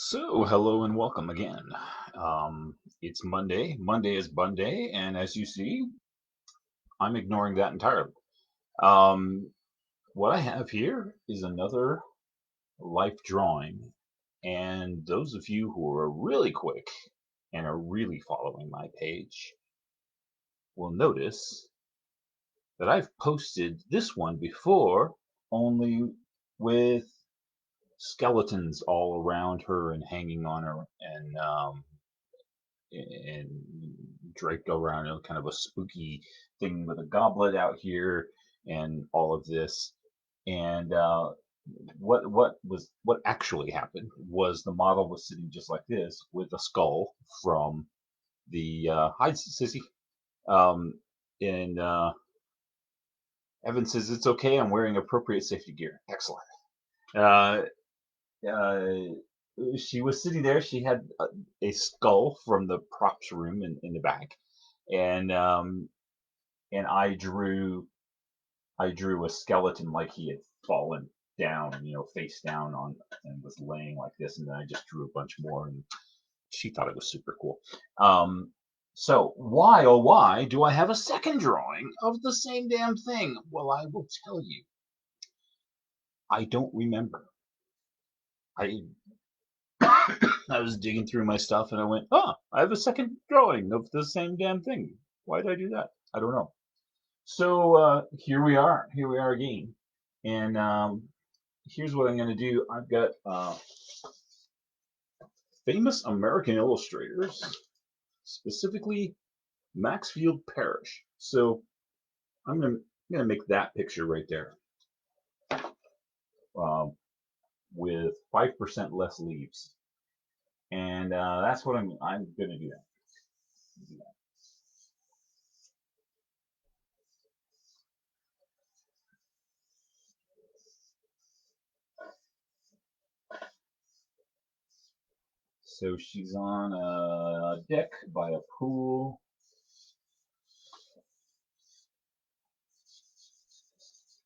So, hello and welcome again. It's Monday. Monday is Monday, and as you see, I'm ignoring that entirely. Um, what I have here is another life drawing, and those of you who are really quick and are really following my page will notice that I've posted this one before, only with skeletons all around her and hanging on her, and draped around kind of a spooky thing with a goblet out here and all of this. And what actually happened was the model was sitting just like this with a skull from the hi sissy and Evan says it's okay. I'm wearing appropriate safety gear. Excellent. Uh, uh, she was sitting there. She had a skull from the props room in the back, and and I drew a skeleton like he had fallen down, face down on and was laying like this, and then I just drew a bunch more, and she thought it was super cool. Um, so why oh why do I have a second drawing of the same damn thing? Well, I will tell you. I don't remember. I I was digging through my stuff and I went, oh, I have a second drawing of the same damn thing. Why did I do that? I don't know. So here we are. Here we are again. And here's what I'm going to do. I've got famous American illustrators, specifically Maxfield Parrish. So I'm gonna make that picture right there um, with 5% less leaves, and that's what I'm gonna do that. So she's on a deck by a pool.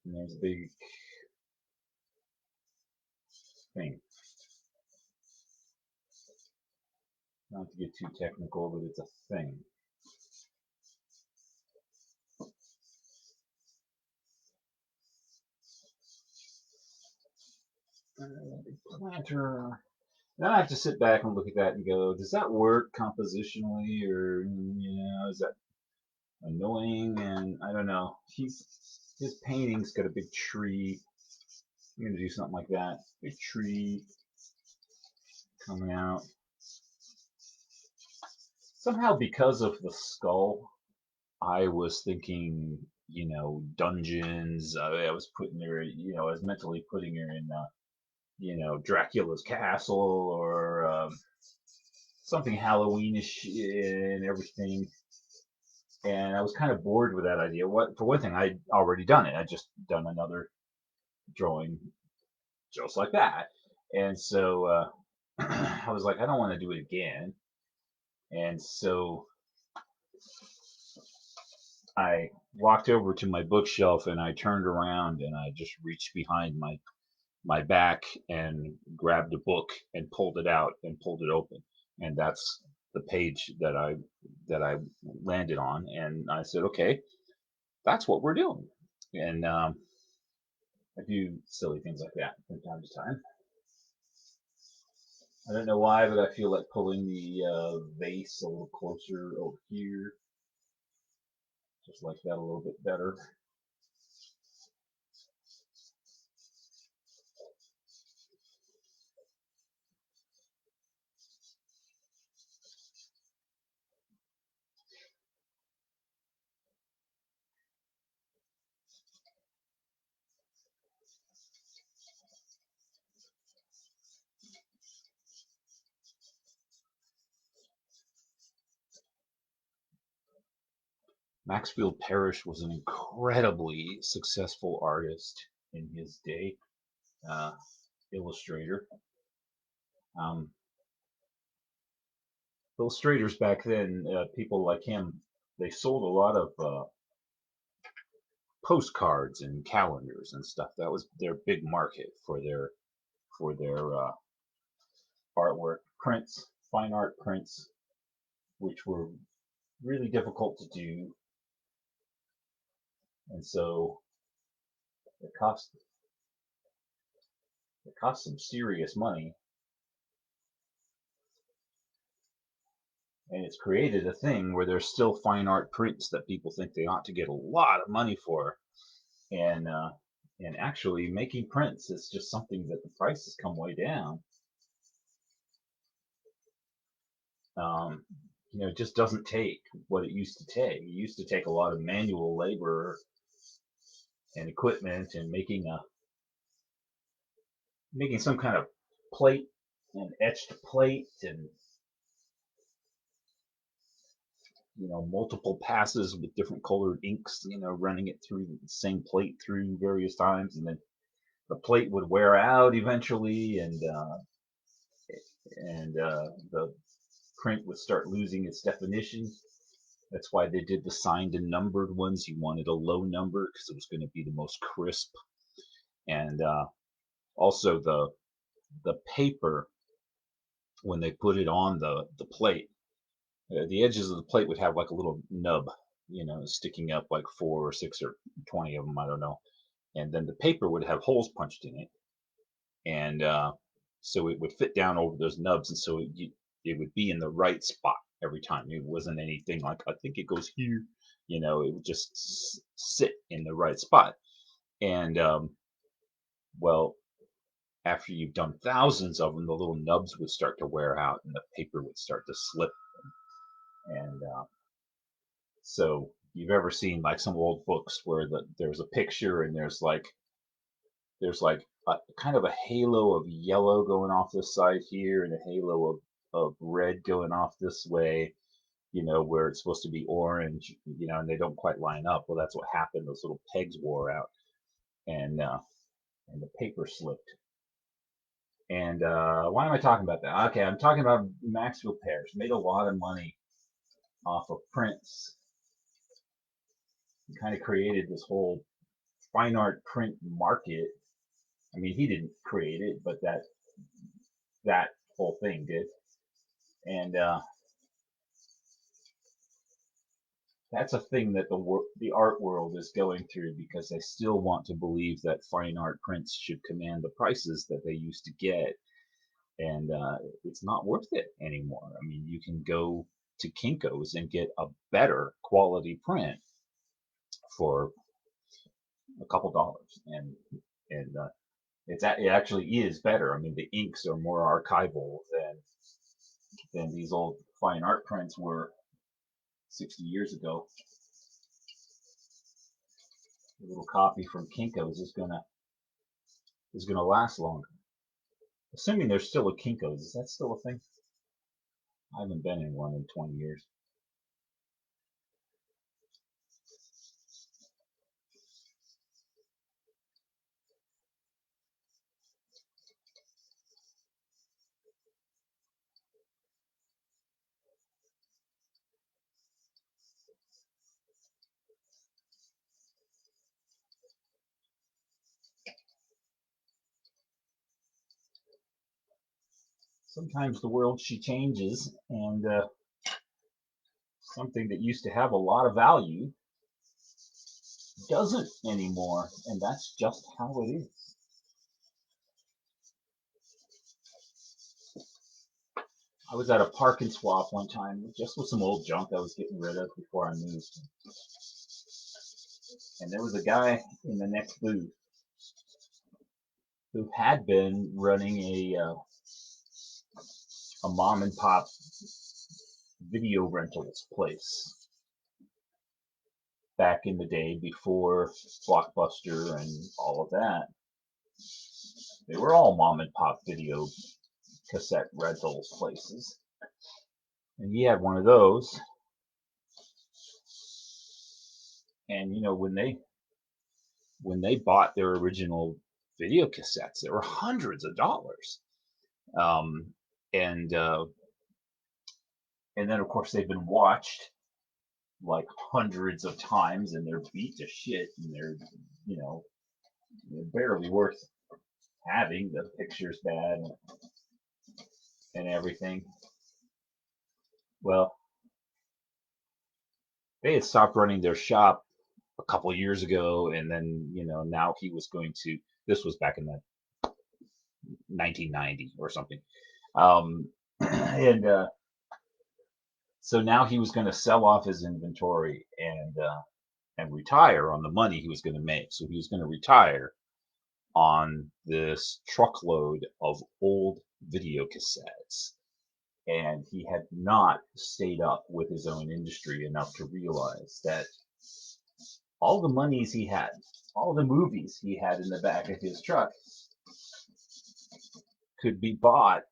And there's a big thing. Not to get too technical, but it's a thing. Big planter. Then I have to sit back and look at that and go, does that work compositionally, or is that annoying? And I don't know. His painting's got a big tree. I'm gonna do something like that. Big tree coming out. Somehow, because of the skull, I was thinking, dungeons. I was putting her, I was mentally putting her in, Dracula's castle or something Halloweenish and everything. And I was kind of bored with that idea. For one thing, I'd already done it. I'd just done another drawing just like that, and so I was like, I don't want to do it again. And so I walked over to my bookshelf and I turned around and I just reached behind my back and grabbed a book and pulled it out and pulled it open, and that's the page that I landed on, and I said, okay, that's what we're doing. And I do silly things like that from time to time. I don't know why, but I feel like pulling the vase a little closer over here, just like that a little bit better. Maxfield Parrish was an incredibly successful artist in his day, uh, illustrator. Um, illustrators back then, people like him, they sold a lot of postcards and calendars and stuff. That was their big market for their artwork, prints, fine art prints, which were really difficult to do, and so it cost some serious money, and it's created a thing where there's still fine art prints that people think they ought to get a lot of money for, and actually making prints is just something that the prices come way down. It just doesn't take what it used to take. It used to take a lot of manual labor and equipment and making some kind of plate, and etched plate, and multiple passes with different colored inks, running it through the same plate through various times, and then the plate would wear out eventually, and the print would start losing its definition. That's why they did the signed and numbered ones. You wanted a low number because it was going to be the most crisp, and also the paper, when they put it on the plate, the edges of the plate would have like a little nub, sticking up, like 4 or 6 or 20 of them, I don't know. And then the paper would have holes punched in it, and so it would fit down over those nubs, and so it would be in the right spot every time. It wasn't anything like, I think it goes here, it would just sit in the right spot. And well, after you've done thousands of them, the little nubs would start to wear out and the paper would start to slip. And so you've ever seen like some old books where there's a picture and there's like a kind of a halo of yellow going off this side here and a halo of red going off this way, where it's supposed to be orange, and they don't quite line up. Well, that's what happened. Those little pegs wore out, and the paper slipped. And why am I talking about that? Okay, I'm talking about Maxfield Parrish. Made a lot of money off of prints. He kind of created this whole fine art print market. I mean, he didn't create it, but that whole thing did. And that's a thing that the art world is going through, because they still want to believe that fine art prints should command the prices that they used to get, and it's not worth it anymore. I mean, you can go to Kinko's and get a better quality print for a couple dollars, and it actually is better. I mean, the inks are more archival than these old fine art prints were 60 years ago. A little copy from Kinko's is gonna last longer. Assuming there's still a Kinko's, is that still a thing? I haven't been in one in 20 years. Sometimes the world, she changes, and something that used to have a lot of value doesn't anymore, and that's just how it is. I was at a park and swap one time, just with some old junk I was getting rid of before I moved, and there was a guy in the next booth who had been running a mom and pop video rentals place back in the day before Blockbuster and all of that. They were all mom and pop video cassette rentals places, and he had one of those. And when they bought their original video cassettes, they were hundreds of dollars. And then of course they've been watched like hundreds of times, and they're beat to shit, and they're barely worth having. The picture's bad, and everything. Well, they had stopped running their shop a couple of years ago, and then now he was going to. This was back in the 1990 or something, and so now he was going to sell off his inventory and retire on the money he was going to make. So he was going to retire on this truckload of old video cassettes. And he had not stayed up with his own industry enough to realize that all the monies he had, all the movies he had in the back of his truck could be bought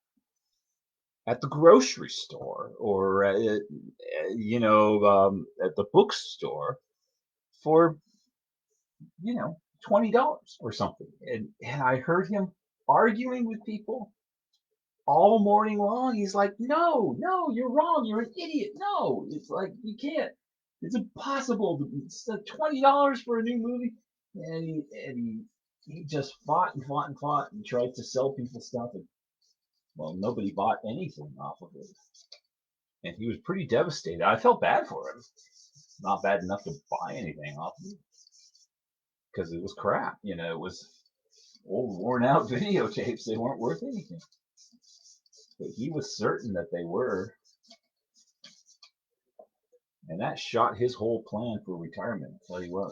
at the grocery store or at the bookstore for $20 or something. And I heard him arguing with people all morning long. He's like, no, you're wrong. You're an idiot. No, it's like, you can't. It's impossible. It's like $20 for a new movie. And he just fought and fought and fought and tried to sell people stuff. And, well, nobody bought anything off of it. And he was pretty devastated. I felt bad for him. Not bad enough to buy anything off of it because it was crap. It was old, worn out videotapes. They weren't worth anything. But he was certain that they were. And that shot his whole plan for retirement, I'll tell you what.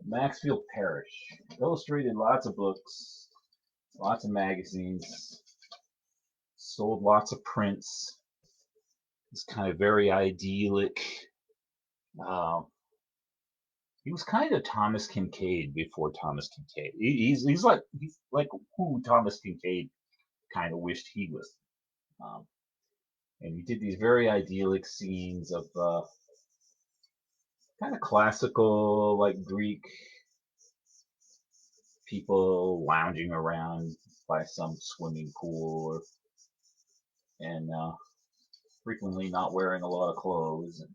Maxfield Parrish illustrated lots of books, lots of magazines, sold lots of prints. This kind of very idyllic. He was kind of Thomas Kincaid before Thomas Kincaid. He's like who Thomas Kincaid kind of wished he was. And he did these very idyllic scenes of kind of classical, like Greek people lounging around by some swimming pool, and frequently not wearing a lot of clothes. And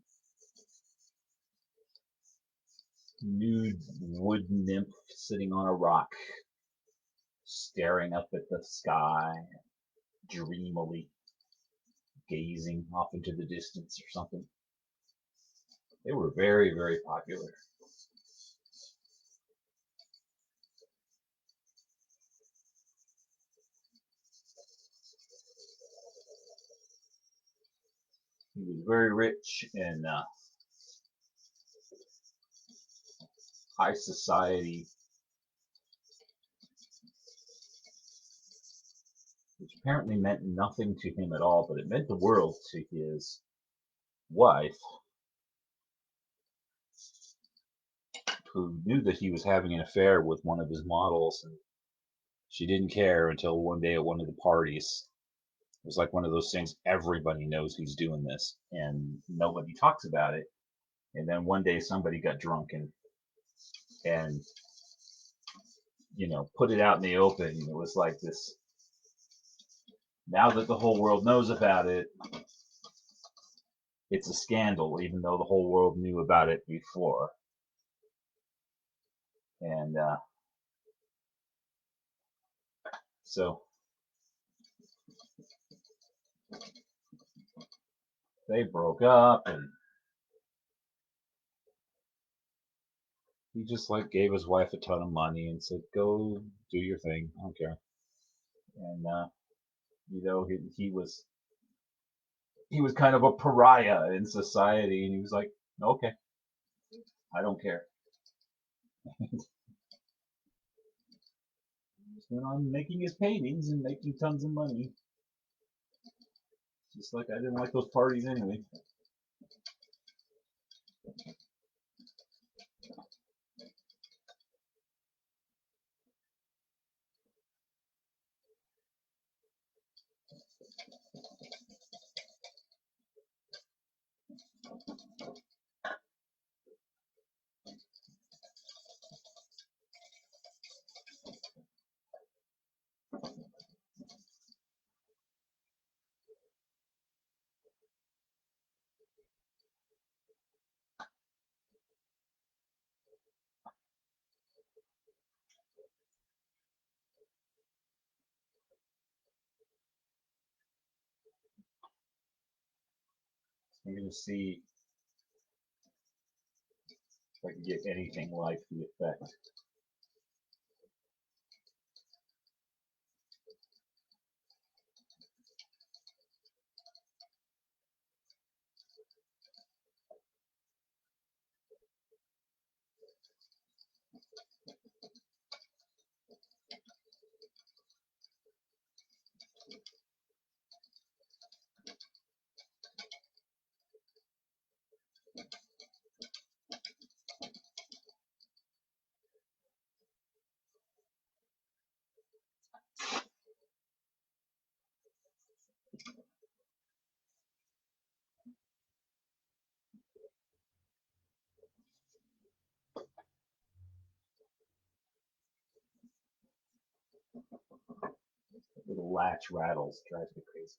nude wood nymph sitting on a rock, staring up at the sky, dreamily gazing off into the distance or something. They were very, very popular. He was very rich and high society, which apparently meant nothing to him at all, but it meant the world to his wife, who knew that he was having an affair with one of his models, and she didn't care until one day at one of the parties. It was like one of those things, everybody knows he's doing this, and nobody talks about it. And then one day somebody got drunk and put it out in the open. It was like this. Now that the whole world knows about it, it's a scandal, even though the whole world knew about it before. And so they broke up, and he just like gave his wife a ton of money and said, "Go do your thing. I don't care." And he was kind of a pariah in society, and he was like, "Okay, I don't care." He went on making his paintings and making tons of money. Just like I didn't like those parties anyway. I'm going to see if I can get anything like the effect. Little latch rattles, drives me crazy.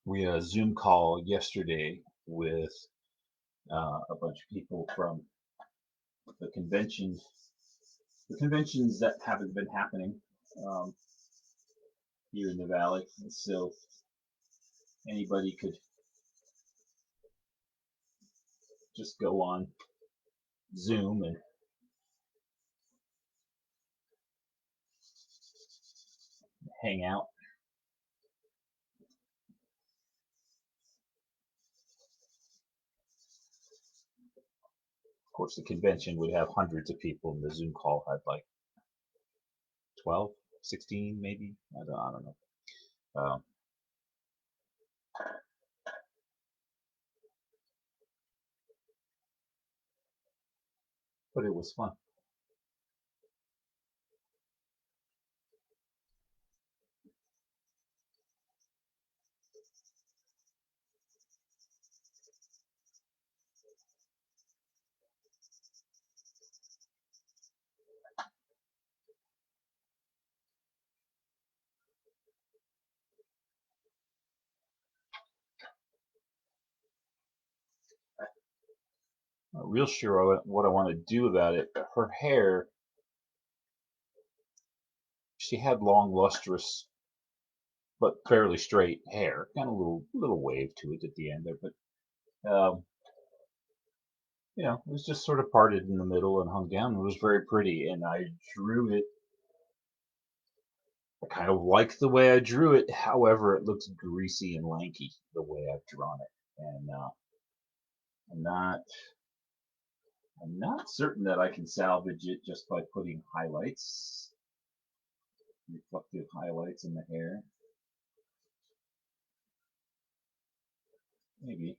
We had a Zoom call yesterday with a bunch of people from the conventions, that haven't been happening um, here in the valley. And so anybody could just go on Zoom and hang out. Of course, the convention would have hundreds of people, and the Zoom call had like 12, 16 maybe. I don't know. But it was fun. Not real sure what I want to do about it. Her hair, she had long, lustrous, but fairly straight hair. Kind of a little wave to it at the end there, but it was just sort of parted in the middle and hung down. It was very pretty, and I drew it. I kind of like the way I drew it. However, it looks greasy and lanky the way I've drawn it, and I'm not I'm not certain that I can salvage it just by putting highlights, reflective highlights in the hair. Maybe.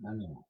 I know.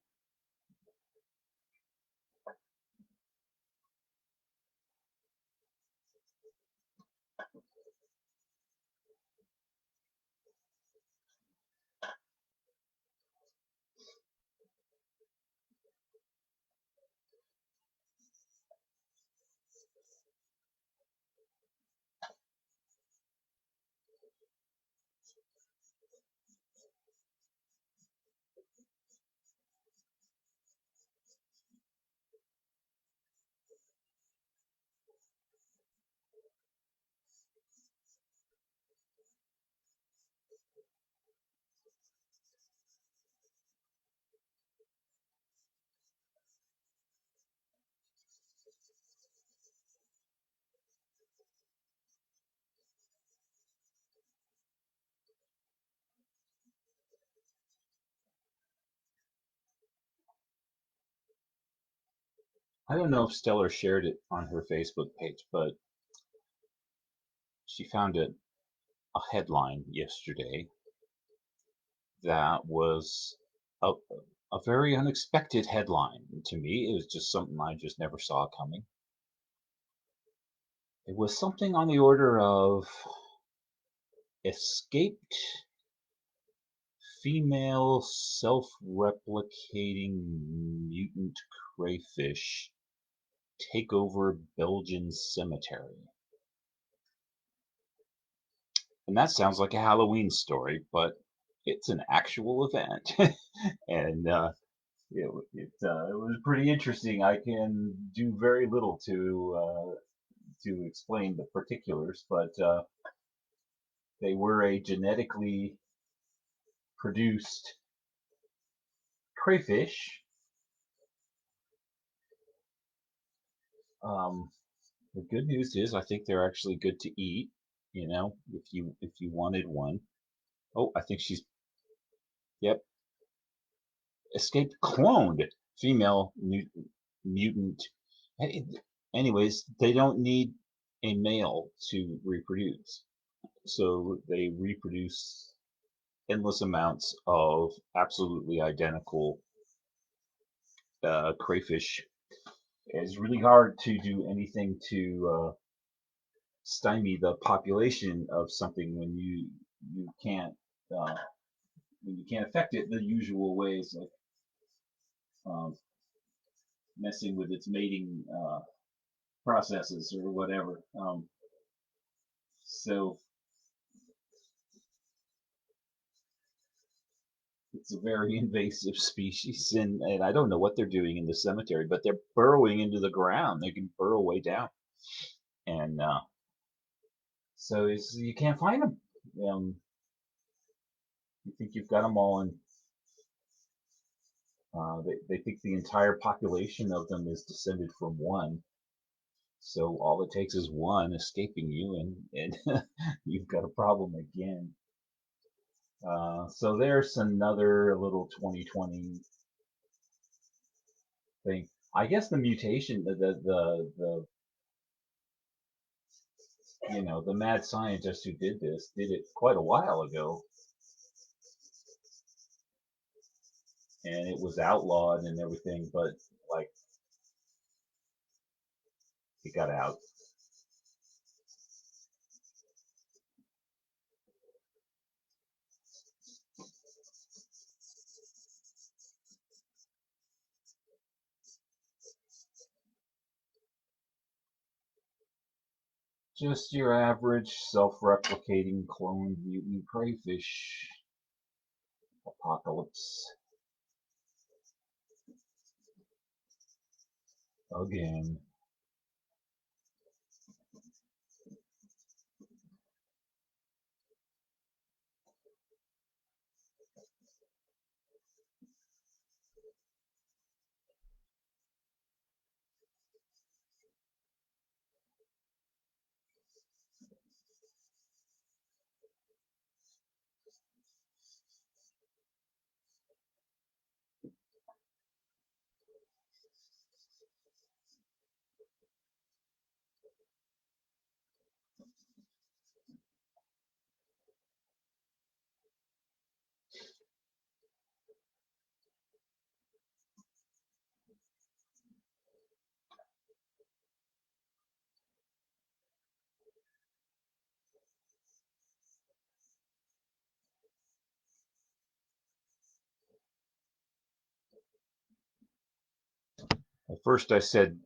I don't know if Stellar shared it on her Facebook page, but she found a headline yesterday that was a, a very unexpected headline to me. It was just something I just never saw coming. It was something on the order of escaped female self-replicating mutant crayfish take over Belgian cemetery. And that sounds like a Halloween story, but it's an actual event. And it was pretty interesting. I can do very little to explain the particulars, but they were a genetically produced crayfish. Um, the good news is, I think they're actually good to eat. You know, if you wanted one. Oh, I think she's, yep, escaped cloned female mutant. Anyways, they don't need a male to reproduce, so they reproduce endless amounts of absolutely identical crayfish. It's really hard to do anything to stymie the population of something when you can't uh, when you can't affect it the usual ways, like um, messing with its mating processes or whatever. So it's a very invasive species, and I don't know what they're doing in the cemetery, but they're burrowing into the ground. They can burrow way down, and so you can't find them. You think you've got them all, and they think the entire population of them is descended from one. So all it takes is one escaping you, and you've got a problem again. So there's another little 2020 thing. I guess the mutation, the the mad scientist who did this did it quite a while ago, and it was outlawed and everything, but like it got out. Just your average self-replicating clone mutant crayfish apocalypse again. At first I said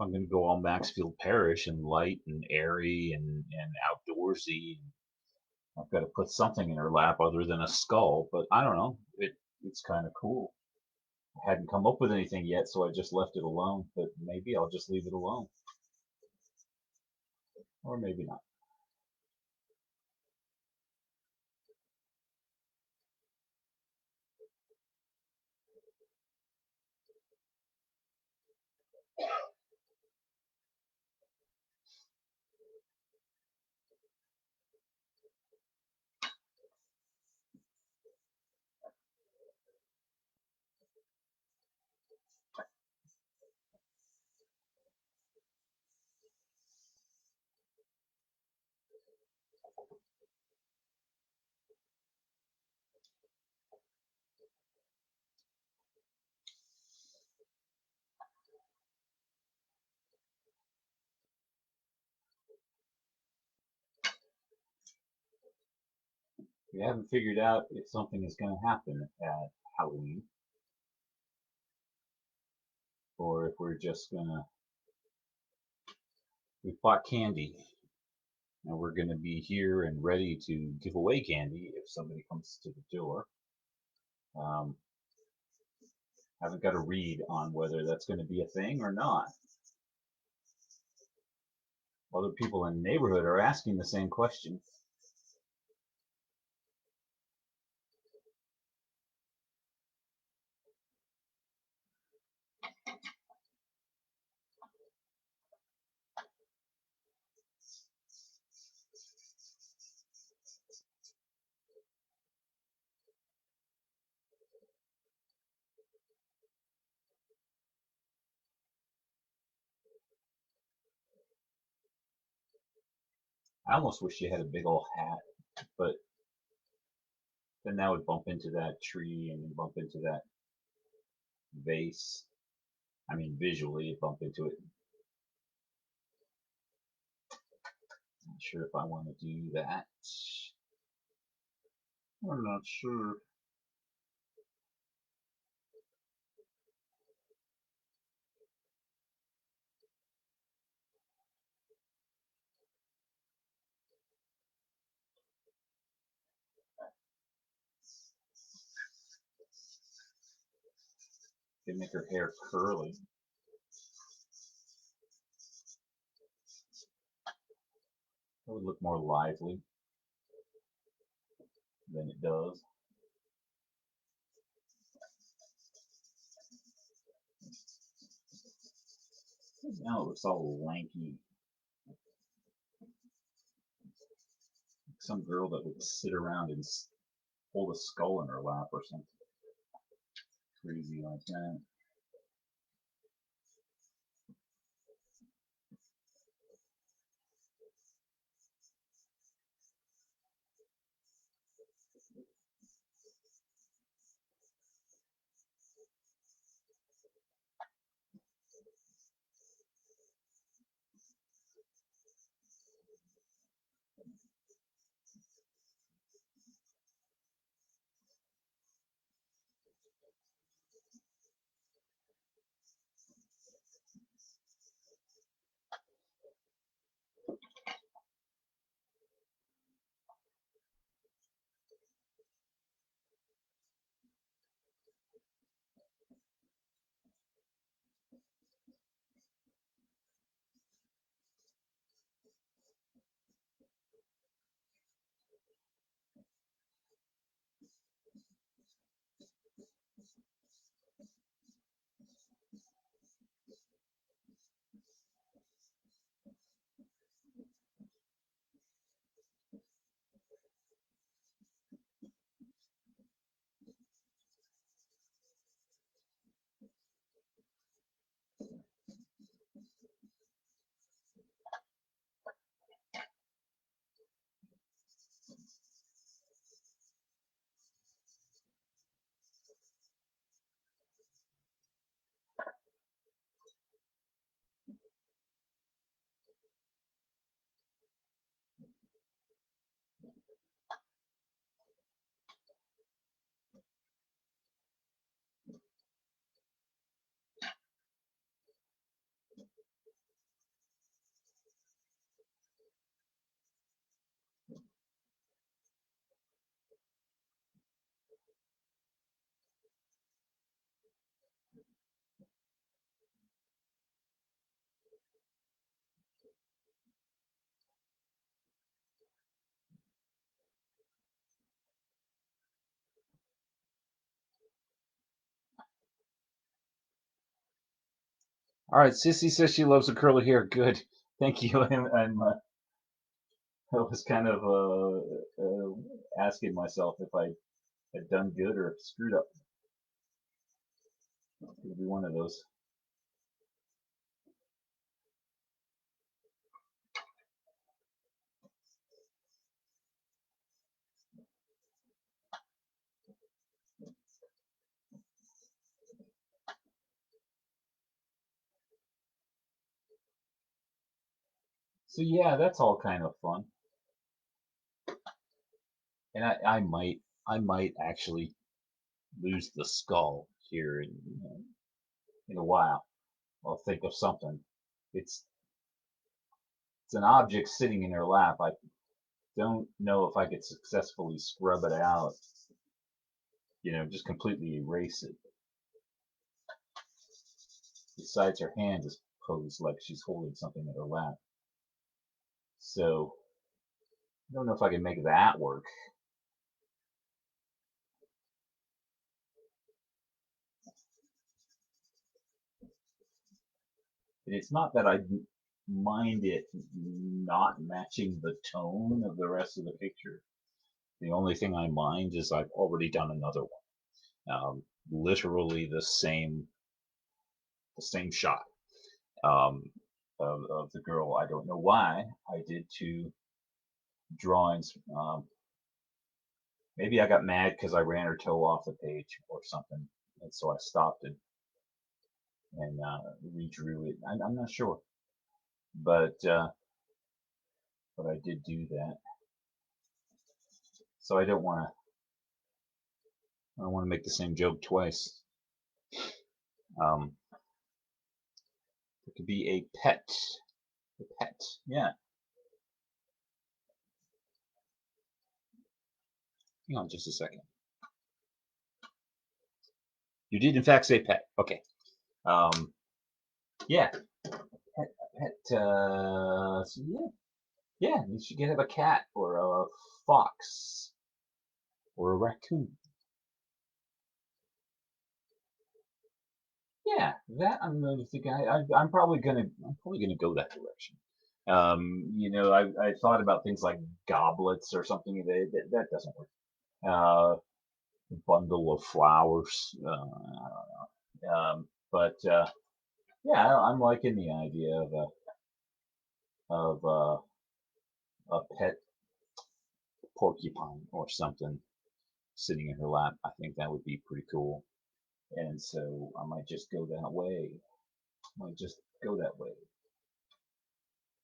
I'm going to go all Maxfield Parrish and light and airy and outdoorsy. I've got to put something in her lap other than a skull, but I don't know. It's kind of cool. I hadn't come up with anything yet, so I just left it alone. But maybe I'll just leave it alone, or maybe not. We haven't figured out if something is going to happen at Halloween, or if we're just gonna. We bought candy, and we're going to be here and ready to give away candy if somebody comes to the door. Um, haven't got a read on whether that's going to be a thing or not. Other people in the neighborhood are asking the same question. I almost wish you had a big old hat, but then that would bump into that tree and bump into that vase. I mean, visually, it bump into it. Not sure if I want to do that. I'm not sure. Could make her hair curly. That would look more lively than it does. Now it looks all lanky. Like some girl that would sit around and hold a skull in her lap or something crazy like that. All right, Sissy says she loves the curly hair. Good, thank you. I was kind of asking myself if I had done good or screwed up. It could be one of those. So yeah, that's all kind of fun. And I might actually lose the skull here in a while. I'll think of something. It's it's an object sitting in her lap. I don't know if I could successfully scrub it out. Just completely erase it. Besides, her hand is posed like she's holding something in her lap. So I don't know if I can make that work. It's not that I mind it not matching the tone of the rest of the picture. The only thing I mind is I've already done another one. Literally the same shot of the girl. I don't know why I did two drawings. Maybe I got mad because I ran her toe off the page or something, and so I stopped and redrew it. I'm not sure, but I did do that. So I don't want to make the same joke twice. It could be a pet. A pet, yeah. Hang on just a second. You did in fact say pet. Okay. Yeah. Pet. So yeah. You should have a cat or a fox or a raccoon. Yeah, that I'm going to think. I'm probably gonna go that direction. I thought about things like goblets or something. That doesn't work. A bundle of flowers. But yeah, I'm liking the idea of a pet porcupine or something sitting in her lap. I think that would be pretty cool. And so I might just go that way.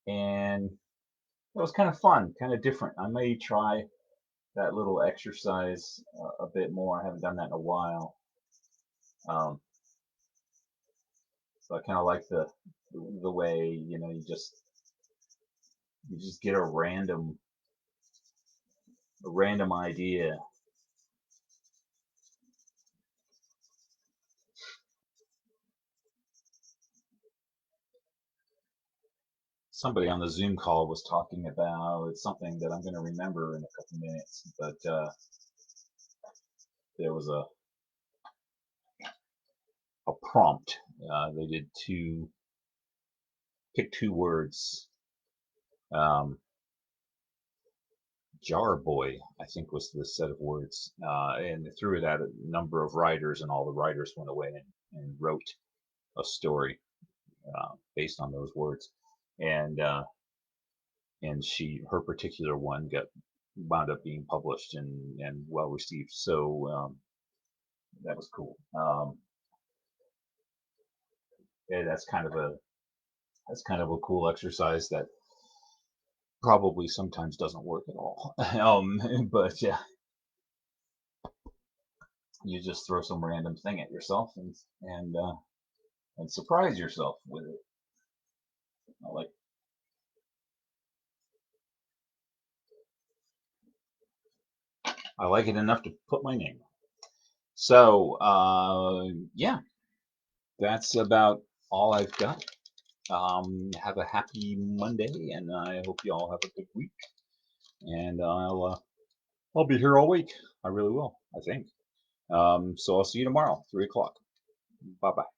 And it was kind of fun, kind of different. I may try that little exercise a bit more. I haven't done that in a while. So I kind of like the way you just get a random idea. Somebody on the Zoom call was talking about something that I'm going to remember in a couple minutes, but there was a prompt. They did pick two words. Jar Boy, I think, was the set of words, and they threw it at a number of writers, and all the writers went away and wrote a story based on those words, and her particular one wound up being published and well received. So that was cool. Yeah, that's kind of a cool exercise that probably sometimes doesn't work at all. But yeah, you just throw some random thing at yourself and surprise yourself with it. I like it enough to put my name on. So yeah, that's about all I've got. Have a happy Monday, and I hope you all have a good week. And I'll be here all week. I really will. I think. So I'll see you tomorrow, 3 o'clock. Bye bye.